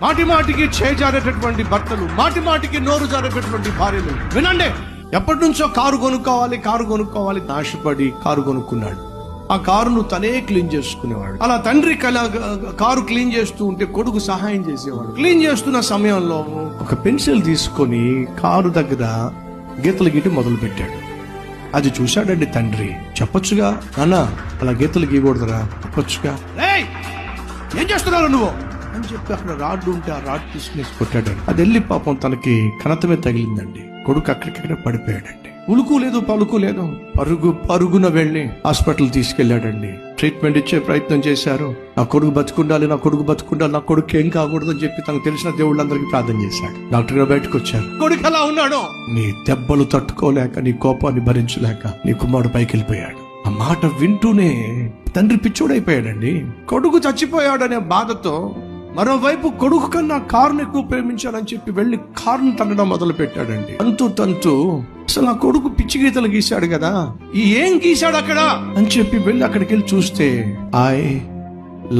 మాటి మాటికి చేజారేటటువంటి భర్తలు, మాటి మాటికి నోరు జారేటటువంటి భార్యలు. వినండి, ఎప్పటి నుంచో కారు కొనుక్కోవాలి ఆశపడి కారు కొనుక్కున్నాడు. ఆ కారును తనే క్లీన్ చేసుకునేవాడు. అలా తండ్రి కారు క్లీన్ చేస్తూ ఉంటే కొడుకు సహాయం చేసేవాడు. క్లీన్ చేస్తున్న సమయంలో ఒక పెన్సిల్ తీసుకొని కారు దగ్గర గీతలు గీటి మొదలు పెట్టాడు. అది చూశాడండి తండ్రి. చెప్పొచ్చుగా, నాన్న అలా గీతలు గీయకూడదురా, చెప్పొచ్చుగా. ఏం చేస్తున్నావు నువ్వు అని చెప్పి అక్కడ రాడ్డు ఉంటే ఆ రాడ్ తీసుకుని కొట్టాడు. అది వెళ్ళి పాపం తనకి కనతమే తగిలిందండి. కొడుకు అక్కడికక్కడ పడిపోయాడండి. ఉలుకు లేదు పలుకు లేదు. పరుగున వెళ్ళి హాస్పిటల్ తీసుకెళ్లాడండి. ట్రీట్మెంట్ ఇచ్చే ప్రయత్నం చేశారు. నా కొడుకు బతుకుండాలి, నా కొడుకు ఏం కాకూడదు అని చెప్పి తనకు తెలిసిన దేవుళ్ళందరికీ ప్రార్థన చేశాడు. డాక్టర్ గారు బయటకు వచ్చారు. కొడుకు ఎలా ఉన్నాడు? నీ దెబ్బలు తట్టుకోలేక, నీ కోపాన్ని భరించలేక నీ కుమారుడు పైకి వెళ్ళిపోయాడు. ఆ మాట వింటూనే తండ్రి పిచ్చోడైపోయాడండి. కొడుకు చచ్చిపోయాడనే బాధతో మరోవైపు కొడుకు కన్నా కారును ఎక్కువ ప్రేమించాలని చెప్పి వెళ్లి కారును తన్నడం మొదలు పెట్టాడండి. తంతు అసలు ఆ కొడుకు పిచ్చి గీతలు గీశాడు కదా, ఏం గీశాడు అక్కడ అని చెప్పి వెళ్ళి అక్కడికి వెళ్ళి చూస్తే ఐ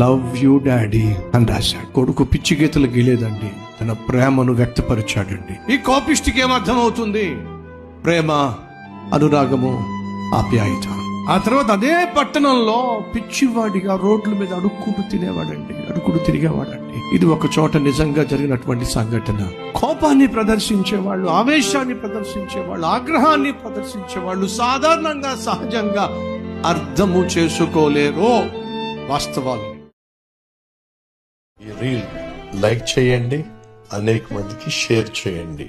లవ్ యూ డాడీ అని రాశాడు. కొడుకు పిచ్చి గీతలు గీలేదండి, తన ప్రేమను వ్యక్తపరిచాడండి. ఈ కోపిష్టికి ఏమర్థం అవుతుంది? ప్రేమ, అనురాగము, ఆప్యాయత. ఆ తర్వాత అదే పట్టణంలో పిచ్చివాడిగా రోడ్ల మీద అడుక్కుంటూ తిరిగేవాడండి. ఇది ఒక చోట నిజంగా జరిగినటువంటి సంఘటన. కోపాన్ని ప్రదర్శించేవాళ్ళు, ఆవేశాన్ని ప్రదర్శించేవాళ్ళు, ఆగ్రహాన్ని ప్రదర్శించేవాళ్ళు సాధారణంగా సహజంగా అర్థము చేసుకోలేరు వాస్తవాలు. ఈ రీల్ లైక్ చేయండి, అనేక మందికి షేర్ చేయండి.